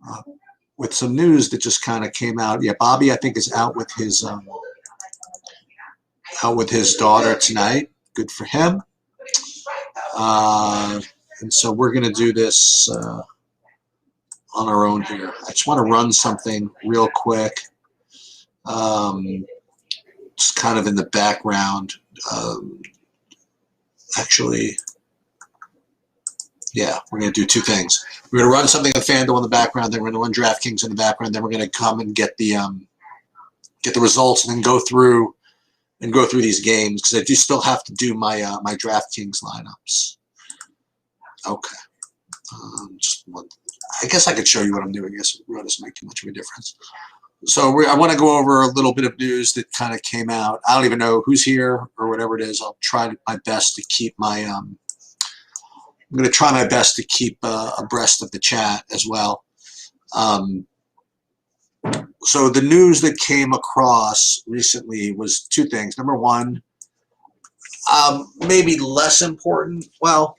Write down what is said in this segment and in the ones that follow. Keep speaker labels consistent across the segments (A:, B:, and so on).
A: uh, with some news that just kind of came out. Yeah, Bobby, I think, is out with his daughter tonight. Good for him. And so we're going to do this on our own here. I just want to run something real quick, just kind of in the background. Actually, yeah, we're going to do two things. We're going to run something in FanDuel in the background, then we're going to run DraftKings in the background, then we're going to come and get the results and then go through these games because I do still have to do my my DraftKings lineups. Okay. I guess I could show you what I'm doing. I guess it really doesn't make too much of a difference. So I want to go over a little bit of news that kind of came out. I don't even know who's here or whatever it is. I'll try my best to keep my I'm going to try my best to keep abreast of the chat as well. So the news that came across recently was two things. Number one, maybe less important. Well,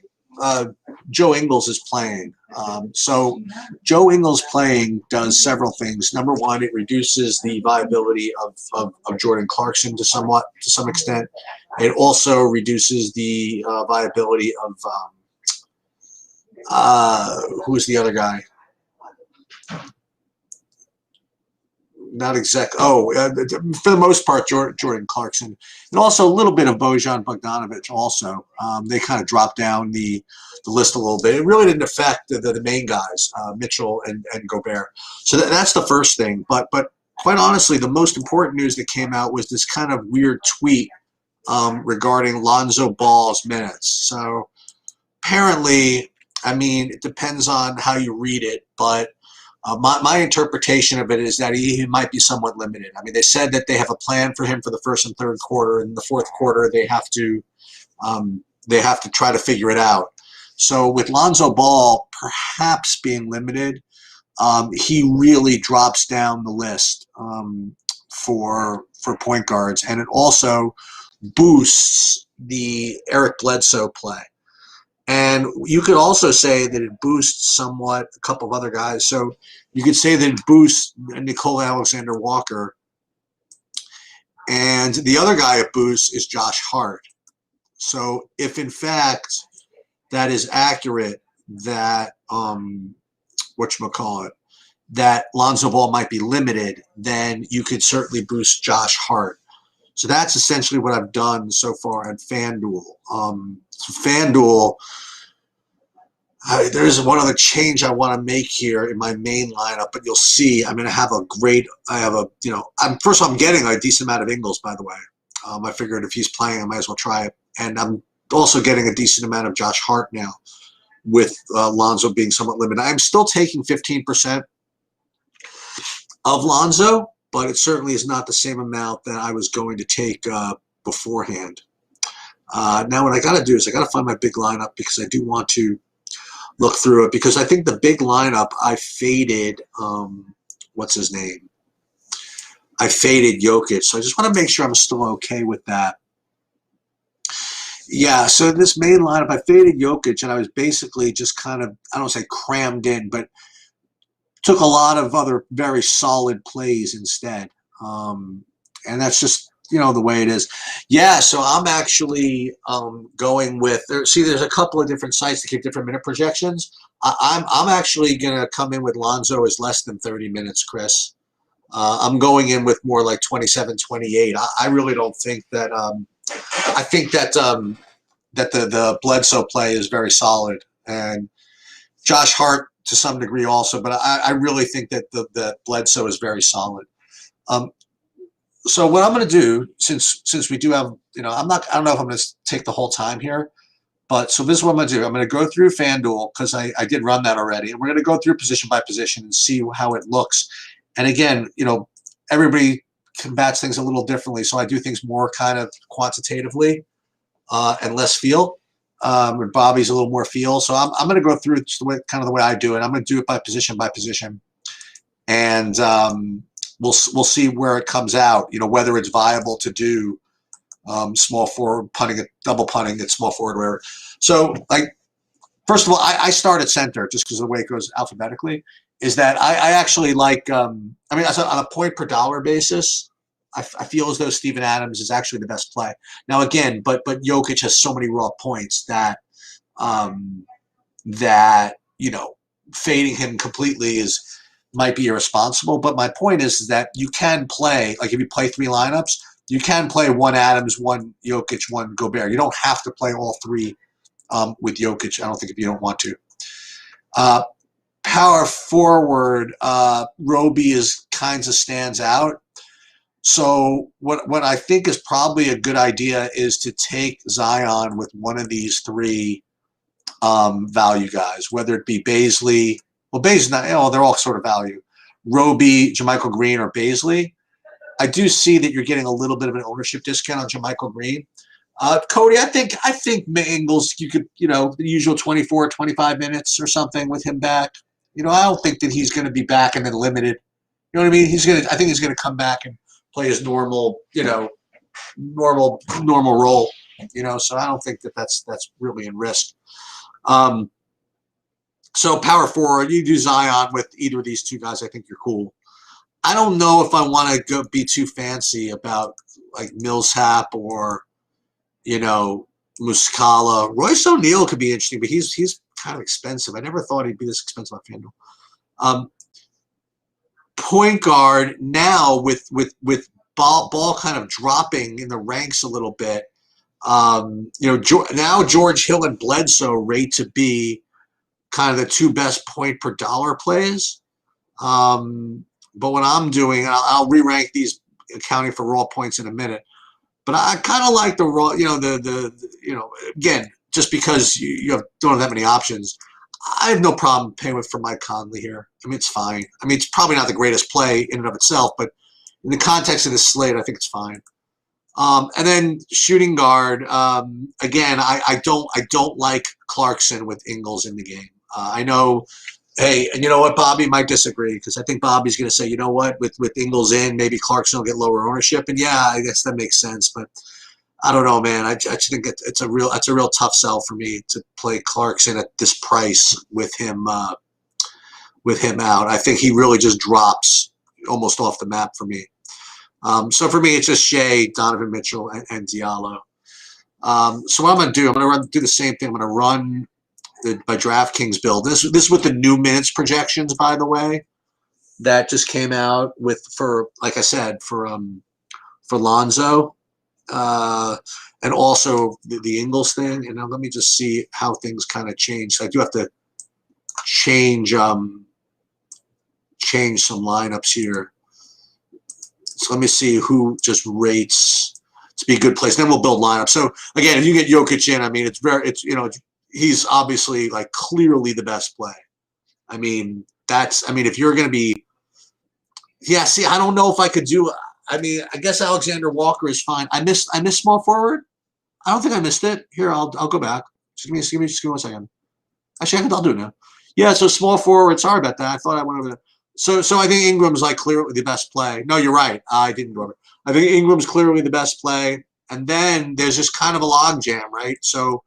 A: Joe Ingles is playing. So Joe Ingles playing does several things. Number one, it reduces the viability of Jordan Clarkson to some extent. It also reduces the viability of who's the other guy? Not exactly. For the most part, Jordan Clarkson, and also a little bit of Bojan Bogdanovic. Also, they kind of dropped down the list a little bit. It really didn't affect the main guys, Mitchell and Gobert. So that's the first thing. But quite honestly, the most important news that came out was this kind of weird tweet regarding Lonzo Ball's minutes. So apparently, I mean, it depends on how you read it, but my interpretation of it is that he might be somewhat limited. I mean, they said that they have a plan for him for the first and third quarter. In the fourth quarter, they have to try to figure it out. So with Lonzo Ball perhaps being limited, he really drops down the list for point guards, and it also boosts the Eric Bledsoe play. And you could also say that it boosts somewhat a couple of other guys. So you could say that it boosts Nicole Alexander-Walker. And the other guy it boosts is Josh Hart. So if, in fact, that is accurate, that, that Lonzo Ball might be limited, then you could certainly boost Josh Hart. So that's essentially what I've done so far at FanDuel. FanDuel, there's one other change I want to make here in my main lineup, but you'll see I'm going to have first of all, I'm getting a decent amount of Ingles, by the way. I figured if he's playing, I might as well try it. And I'm also getting a decent amount of Josh Hart now with Lonzo being somewhat limited. I'm still taking 15% of Lonzo, but it certainly is not the same amount that I was going to take beforehand. Now what I got to do is I got to find my big lineup because I do want to look through it because I think the big lineup I faded, what's his name? I faded Jokic. So I just want to make sure I'm still okay with that. Yeah, so in this main lineup, I faded Jokic and I was basically just kind of, I don't say crammed in, but took a lot of other very solid plays instead. And that's just, the way it is. Yeah, so I'm actually going with, there's a couple of different sites that give different minute projections. I'm actually going to come in with Lonzo as less than 30 minutes, Chris. I'm going in with more like 27, 28. I really don't think that, I think that that the Bledsoe play is very solid. And Josh Hart to some degree also, but I really think that the Bledsoe is very solid. So what I'm going to do, since we do have, I don't know if I'm going to take the whole time here, but so this is what I'm going to do. I'm going to go through FanDuel because I did run that already, and we're going to go through position by position and see how it looks. And again, everybody combats things a little differently, so I do things more kind of quantitatively and less feel. And Bobby's a little more feel, so I'm going to go through the way I do it. I'm going to do it by position, and we'll see where it comes out. Whether it's viable to do small forward punting, double punting at small forward, whatever. So, first of all, I start at center just because of the way it goes alphabetically, is that I actually like. I mean, on a point per dollar basis, I feel as though Steven Adams is actually the best play. Now again, but Jokic has so many raw points that um, that fading him completely is might be irresponsible. But my point is that you can play, like if you play three lineups, you can play one Adams, one Jokic, one Gobert. You don't have to play all three with Jokic. I don't think if you don't want to. Power forward, Roby is kinds of stands out. So what I think is probably a good idea is to take Zion with one of these three value guys, whether it be Bazley. Well, Bazley, they're all sort of value. Roby, JaMychal Green, or Bazley. I do see that you're getting a little bit of an ownership discount on JaMychal Green. Cody, I think Ingles, you could, the usual 24, 25 minutes or something with him back. I don't think that he's going to be back and then limited. You know what I mean? I think he's going to come back and play his normal, normal role. So I don't think that that's really in risk. So power forward, you do Zion with either of these two guys. I think you're cool. I don't know if I want to go be too fancy about like Millsap or Muscala. Royce O'Neal could be interesting, but he's kind of expensive. I never thought he'd be this expensive on FanDuel. Point guard now with ball kind of dropping in the ranks a little bit. Now George Hill and Bledsoe rate to be kind of the two best point per dollar plays. But what I'm doing, I'll re-rank these accounting for raw points in a minute. But I kind of like the raw, again, just because you don't have that many options, I have no problem paying for Mike Conley here. I mean, it's fine. I mean, it's probably not the greatest play in and of itself, but in the context of this slate, I think it's fine. And then shooting guard, again, I don't like Clarkson with Ingles in the game. I know. Hey, and you know what? Bobby might disagree because I think Bobby's going to say, you know what, with Ingles in, maybe Clarkson will get lower ownership, and yeah, I guess that makes sense. But I don't know, man. I just think it's a real tough sell for me to play Clarkson at this price with him out. I think he really just drops almost off the map for me. So for me, it's just Shea, Donovan Mitchell, and Diallo. So what I'm going to do, I'm going to do the same thing. I'm going to run my DraftKings build. This is with the new minutes projections, by the way, that just came out like I said, for Lonzo, and also the Ingles thing. And now let me just see how things kind of change. So I do have to change some lineups here. So let me see who just rates to be a good place. Then we'll build lineups. So again, if you get Jokic in, I mean, he's obviously like clearly the best play. I mean, if you're going to be, see, I don't know if I could do, I mean, I guess Alexander Walker is fine. I missed small forward. I don't think I missed it. Here, I'll go back. Just give me 1 second. Actually, I'll do it now. Yeah, so small forward. Sorry about that. I thought I went over there. So I think Ingram's like clearly the best play. No, you're right. I didn't go over. I think Ingram's clearly the best play. And then there's just kind of a logjam, right? So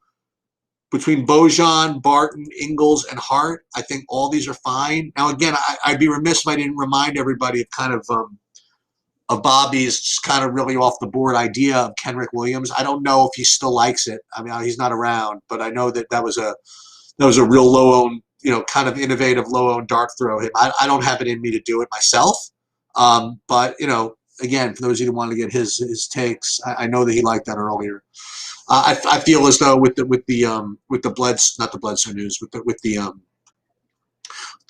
A: between Bojan, Barton, Ingles, and Hart, I think all these are fine. Now, again, I'd be remiss if I didn't remind everybody of kind of Bobby's just kind of really off the board idea of Kenrich Williams. I don't know if he still likes it. I mean, he's not around, but I know that was a real low-owned, kind of innovative low-owned dart throw. I don't have it in me to do it myself. But, again, for those of you who wanted to get his takes, I know that he liked that earlier. I feel as though with the Bledsoe news, with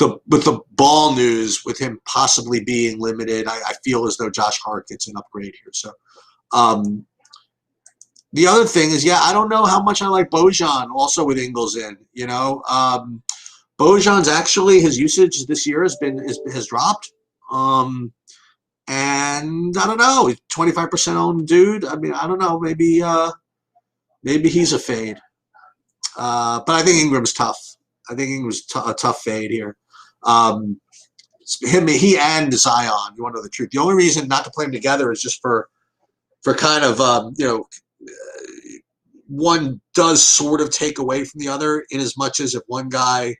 A: the ball news, with him possibly being limited, I feel as though Josh Hart gets an upgrade here. So the other thing is, I don't know how much I like Bojan also with Ingles in. Bojan's actually, his usage this year has dropped. And I don't know, 25% owned dude. I mean, I don't know, maybe he's a fade. But I think Ingram's tough. I think Ingram's a tough fade here. He and Zion, you want to know the truth. The only reason not to play them together is just for kind of, one does sort of take away from the other in as much as if one guy,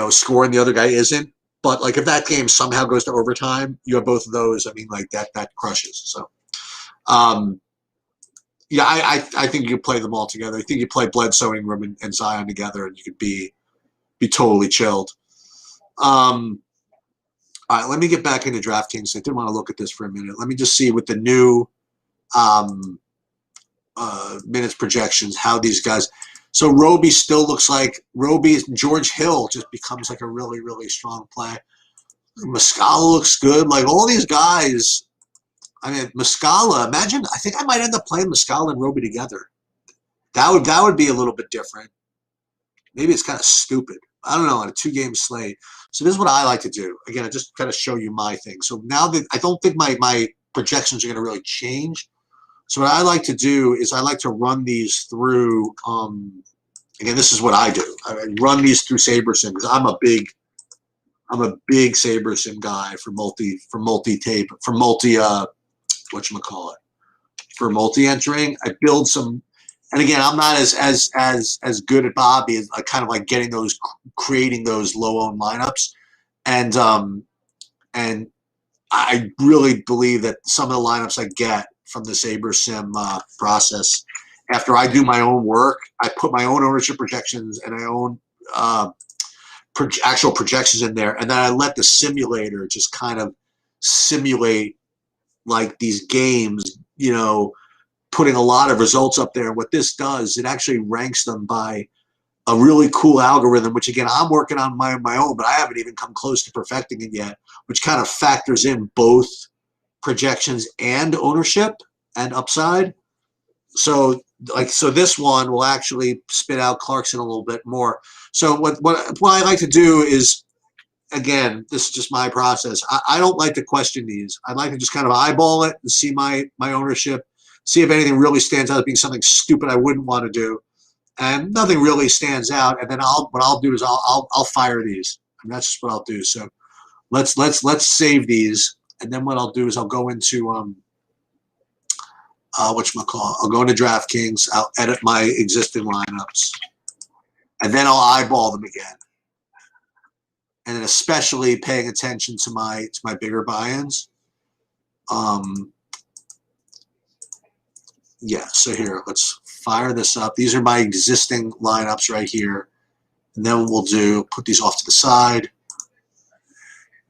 A: scoring, the other guy isn't. But like if that game somehow goes to overtime, you have both of those. I mean, like that crushes. So, yeah, I think you could play them all together. I think you play Bledsoe, Ingram, and Zion together, and you could be totally chilled. All right, let me get back into DraftKings. I did want to look at this for a minute. Let me just see with the new minutes projections how these guys. So Roby still looks like George Hill just becomes like a really, really strong play. Muscala looks good. Like all these guys, I mean, Muscala, imagine, I think I might end up playing Muscala and Roby together. That would be a little bit different. Maybe it's kind of stupid. I don't know, on a 2-game slate. So this is what I like to do. Again, I just kind of show you my thing. So now that I don't think my projections are going to really change. So what I like to do is I like to run these through, again, this is what I do. I run these through SaberSim because I'm a big SaberSim guy for multi-tape, for multi-entering. I build some, and again, I'm not as good at Bobby as kind of like creating those low-owned lineups, and I really believe that some of the lineups I get from the SaberSim process, after I do my own work, I put my own ownership projections and my own actual projections in there, and then I let the simulator just kind of simulate like these games, putting a lot of results up there. And what this does, it actually ranks them by a really cool algorithm, which again, I'm working on my own, but I haven't even come close to perfecting it yet, which kind of factors in both projections and ownership and upside. So this one will actually spit out Clarkson a little bit more. So what I like to do is, again, this is just my process. I don't like to question these. I like to just kind of eyeball it and see my ownership, see if anything really stands out as being something stupid I wouldn't want to do, and nothing really stands out. And then what I'll do is I'll fire these, and that's just what I'll do. So let's save these, and then what I'll do is I'll go into I'll go into DraftKings. I'll edit my existing lineups, and then I'll eyeball them again. And then especially paying attention to my bigger buy-ins. Yeah, so here, let's fire this up. These are my existing lineups right here. And then we'll put these off to the side.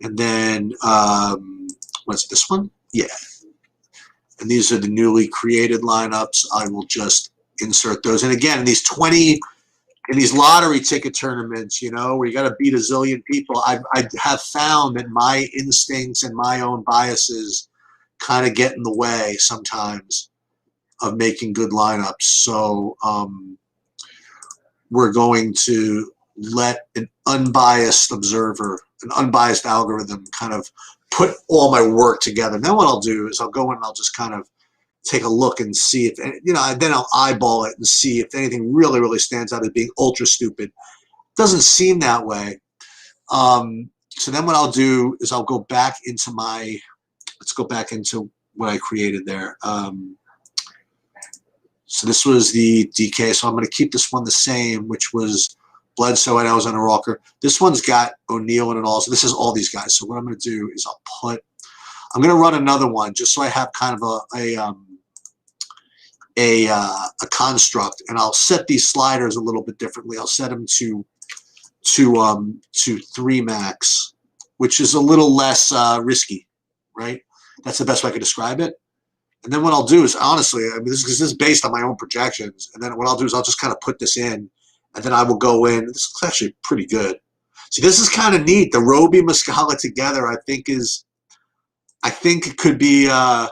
A: And then, what's this one? Yeah. And these are the newly created lineups. I will just insert those. And again, in these lottery ticket tournaments, where you got to beat a zillion people, I have found that my instincts and my own biases kind of get in the way sometimes of making good lineups. So we're going to let an unbiased observer, an unbiased algorithm kind of put all my work together. And then what I'll do is I'll go in and I'll just kind of take a look and see if, then I'll eyeball it and see if anything really, really stands out as being ultra stupid. Doesn't seem that way. So then what I'll do is I'll go back into let's go back into what I created there. So this was the DK. So I'm going to keep this one the same, which was Bledsoe and Alexander Walker. This one's got O'Neal in it all. So this is all these guys. So what I'm going to do is I'm going to run another one just so I have kind of a construct, and I'll set these sliders a little bit differently. I'll set them to 3 max, which is a little less risky, right? That's the best way I could describe it. And then what I'll do is, honestly, I mean, this is based on my own projections. And then what I'll do is I'll just kind of put this in, and then I will go in. This is actually pretty good. See, this is kind of neat. The Roby Muscala together, I think it could be that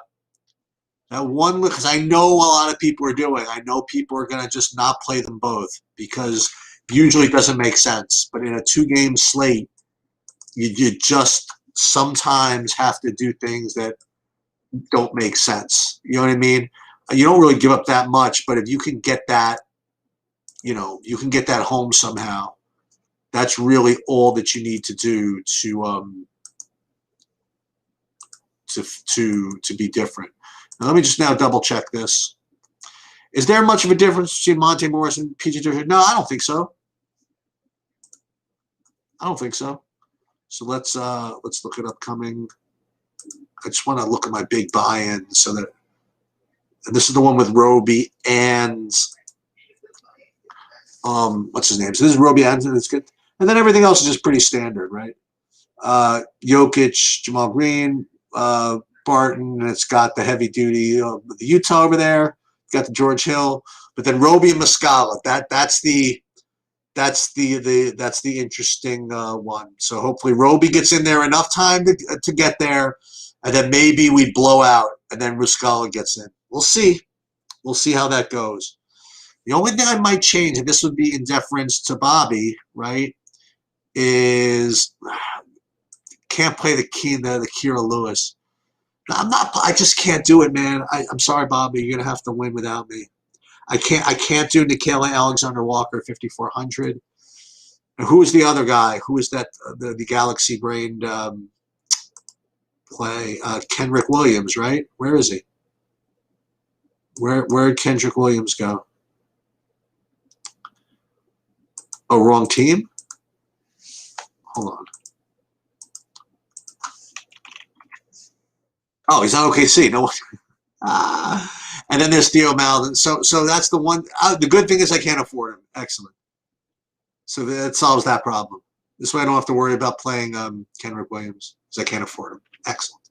A: one, because I know a lot of people are doing. I know people are going to just not play them both because usually it doesn't make sense. But in a 2-game slate, you just sometimes have to do things that don't make sense. You know what I mean? You don't really give up that much, but if you can get that, you can get that home somehow. That's really all that you need to do to be different. Now, let me just now double check this. Is there much of a difference between Monte Morris and PJ Tucker? No, I don't think so. I don't think so. So let's look at upcoming. I just want to look at my big buy-in so that, and this is the one with Roby and what's his name? So this is Roby and it's good, and then everything else is just pretty standard, right? Jokic, Jamal Green, Barton, and it's got the heavy duty the Utah over there. It's got the George Hill, but then Roby and Muscala. That's the interesting one. So hopefully Roby gets in there enough time to get there, and then maybe we blow out, and then Muscala gets in. We'll see. We'll see how that goes. The only thing I might change, and this would be in deference to Bobby, right, is can't play the Kira Lewis. I'm not. I just can't do it, man. I'm sorry, Bobby. You're gonna have to win without me. I can't do Nickeil Alexander-Walker 5,400. And who is the other guy? Who is that? The galaxy-brained play? Kenrich Williams, right? Where is he? Where did Kendrick Williams go? Oh, wrong team. Hold on. Oh, he's on OKC. No one. And then there's Theo Maledon. So that's the one. The good thing is I can't afford him. Excellent. So that solves that problem. This way I don't have to worry about playing Kenrich Williams because I can't afford him. Excellent.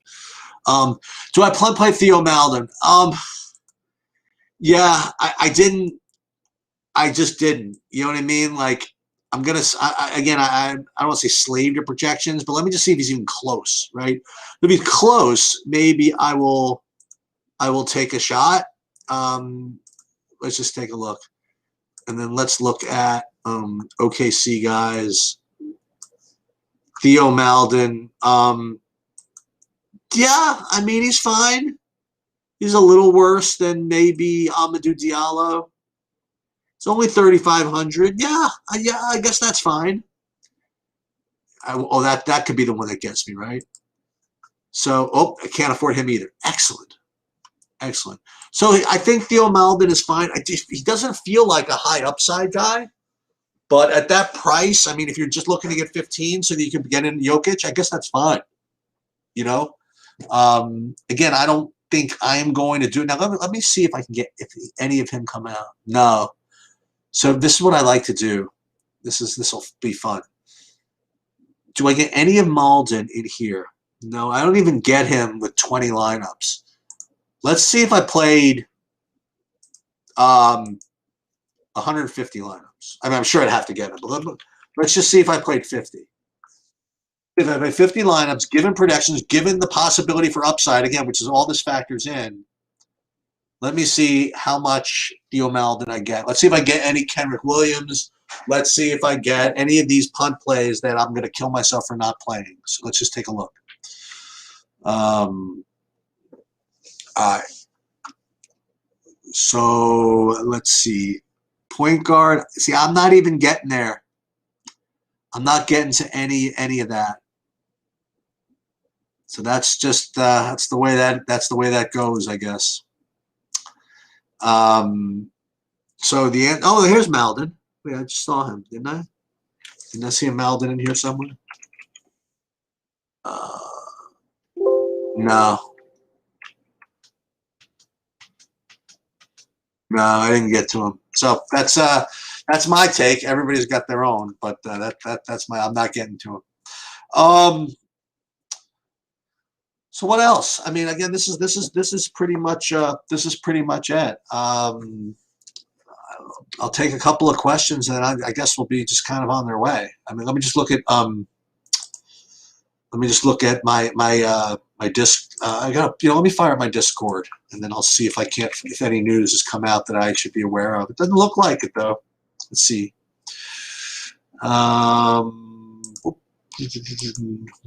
A: Do I play Theo Maledon? Yeah, I didn't. I just didn't. You know what I mean? Like I'm gonna again. I don't want to say slave to projections, but let me just see if he's even close. Right? If he's close, maybe I will take a shot. Let's just take a look, and then let's look at OKC guys. Theo Maledon. Yeah, I mean he's fine. He's a little worse than maybe Amadou Diallo. It's only 3,500. Yeah, I guess that's fine. That could be the one that gets me, right? So, I can't afford him either. Excellent. Excellent. So I think Theo Maledon is fine. He doesn't feel like a high upside guy, but at that price, I mean, if you're just looking to get 15 so that you can get in Jokic, I guess that's fine. You know, again, I don't think I am going to do it. Now, let me see if I can get if any of him come out. No. So this is what I like to do. This will be fun. Do I get any of Maledon in here? No, I don't even get him with 20 lineups. Let's see if I played 150 lineups. I mean, I'm sure I'd have to get him, but let's just see if I played 50. If I play 50 lineups, given predictions, given the possibility for upside, again, which is all this factors in, let me see how much Theo Maledon I get. Let's see if I get any Kenrich Williams. Let's see if I get any of these punt plays that I'm going to kill myself for not playing. So let's just take a look. All right. So let's see. Point guard. See, I'm not even getting there. I'm not getting to any of that. So that's just that's the way that goes, I guess. So here's Maledon. Wait, I just saw him, didn't I? Didn't I see a Maledon in here somewhere? No. No, I didn't get to him. So that's my take. Everybody's got their own, but that's my. I'm not getting to him. So what else? I mean, again, this is pretty much it. I'll take a couple of questions, and I guess we'll be just kind of on their way. I mean, let me just look at my disc. I got let me fire up my Discord, and then I'll see if any news has come out that I should be aware of. It doesn't look like it though. Let's see. Hold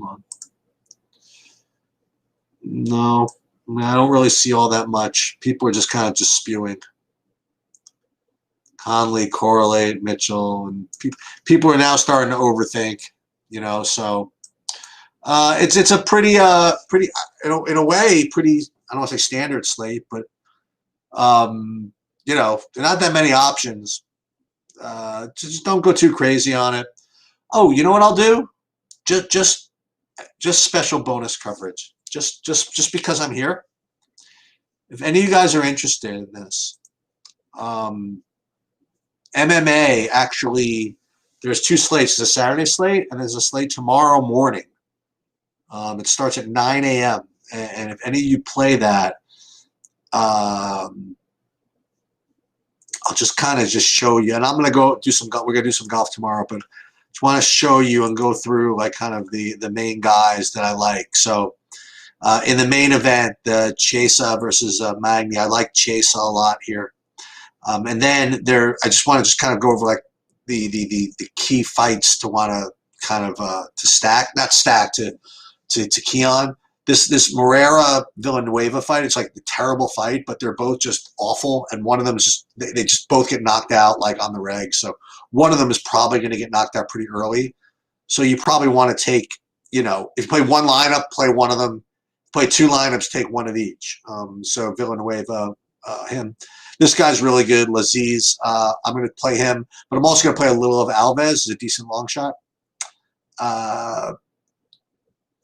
A: on. No, I don't really see all that much. People are just kind of just spewing. Conley, correlate, Mitchell, and people are now starting to overthink. So it's a pretty in a way pretty. I don't want to say standard slate, but there are not that many options. Just don't go too crazy on it. Oh, you know what I'll do? just special bonus coverage. Just because I'm here. If any of you guys are interested in this, MMA actually, there's two slates. There's a Saturday slate and there's a slate tomorrow morning. It starts at 9 a.m. And if any of you play that, I'll just kind of just show you. And I'm gonna go do some golf. We're gonna do some golf tomorrow, but just want to show you and go through like kind of the main guys that I like. So in the main event, the Chiesa versus Magny, I like Chiesa a lot here. And then I just want to just kind of go over like the key fights to want to kind of to stack, not stack, to key on. This Moreira Villanueva fight, it's like a terrible fight, but they're both just awful, and one of them is just they just both get knocked out like on the reg. So one of them is probably going to get knocked out pretty early. So you probably want to take, if you play one lineup, play one of them. Play two lineups, take one of each. So Villanueva, him. This guy's really good, Laziz. I'm going to play him, but I'm also going to play a little of Alves. He's a decent long shot.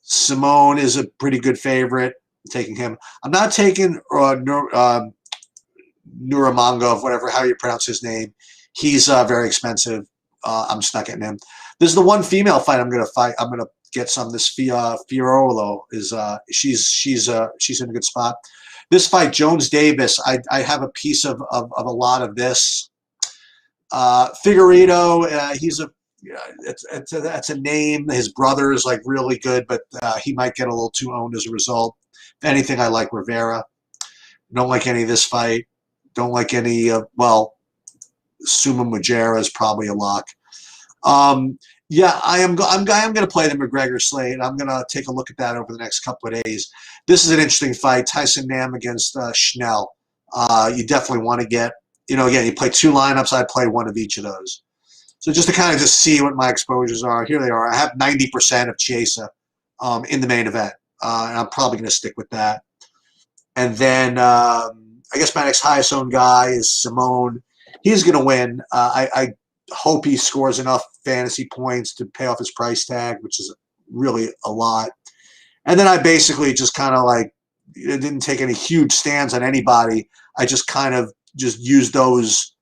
A: Simone is a pretty good favorite. I'm taking him. I'm not taking Nurmagomedov, whatever, how you pronounce his name. He's very expensive. I'm just not getting him. This is the one female fight I'm going to fight. I'm going to get some. This Fiorello is she's in a good spot. This fight, Jones Davis, I have a piece of a lot of this. Figueiredo, he's that's a name. His brother is like really good, but he might get a little too owned as a result. If anything, I like Rivera. Don't like any of this fight. Don't like any Suma Mujera is probably a lock. Yeah, I am going to play the McGregor slate. I'm going to take a look at that over the next couple of days. This is an interesting fight. Tyson Nam against Schnell. You definitely want to get, again, you play two lineups. I play one of each of those. So just to kind of just see what my exposures are. Here they are. I have 90% of Chiesa in the main event. And I'm probably going to stick with that. And then I guess my next highest owned guy is Simone. He's going to win. I hope he scores enough fantasy points to pay off his price tag, which is really a lot. And then I basically just kind of like didn't take any huge stands on anybody. I just kind of just used those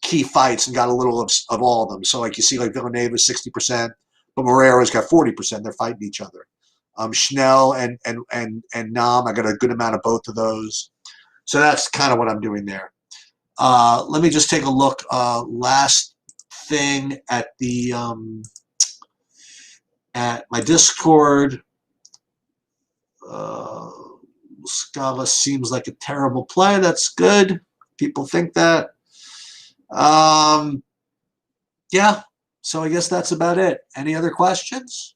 A: key fights and got a little of all of them. So like you see like Villanueva 60%, but Moreira's got 40%. They're fighting each other. Schnell and Nam, I got a good amount of both of those. So that's kind of what I'm doing there. Let me just take a look. Last thing at the at my Discord. Scala seems like a terrible play. That's good. People think that. Yeah. So I guess that's about it. Any other questions?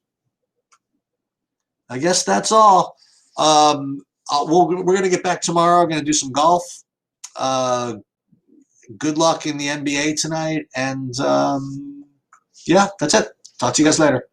A: I guess that's all. We're going to get back tomorrow. I'm going to do some golf. Good luck in the NBA tonight. And yeah, that's it. Talk to you guys later.